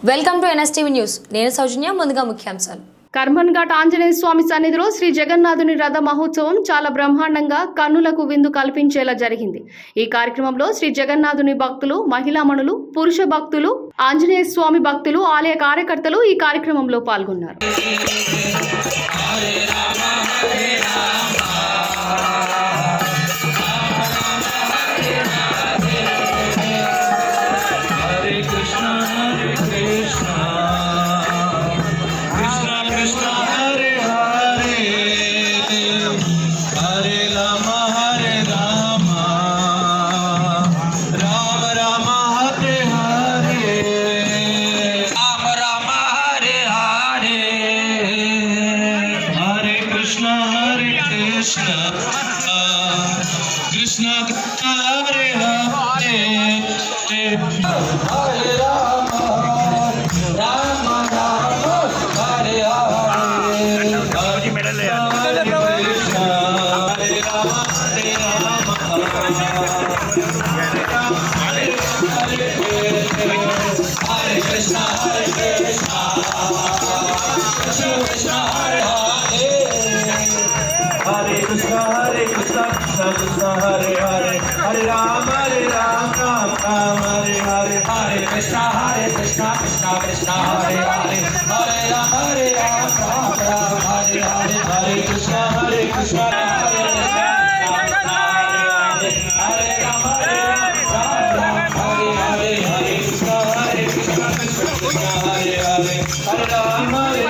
Welcome to NSTV news. నేను సౌజన్య. ముందుగా ముఖ్యాంశాలు. కర్మన్ ఘాట్ ఆంజనేయ స్వామి సన్నిధిలో శ్రీ జగన్నాథుని రథ మహోత్సవం చాలా బ్రహ్మాండంగా కన్నులకు విందు కల్పించేలా జరిగింది. ఈ కార్యక్రమంలో శ్రీ జగన్నాథుని భక్తులు, మహిళామణులు, పురుష భక్తులు, ఆంజనేయ స్వామి భక్తులు, ఆలయ కార్యకర్తలు ఈ కార్యక్రమంలో పాల్గొన్నారు. Krishna Hare Hare Hare Rama Rama Rama Hare Hare Hare Krishna Hare Rama Hare Rama Hare Krishna Hare Krishna Krishna Krishna Hare Hare Krishna Krishna Krishna Hare Hare Hare Ram Ram Hare Hare Hare Krishna Krishna Krishna Hare Hare Hare Ram Ram Hare Hare Hare Krishna Krishna Hare Hare Ram Ram Hare Hare Hare Krishna Krishna Hare Hare Hare Ram Hare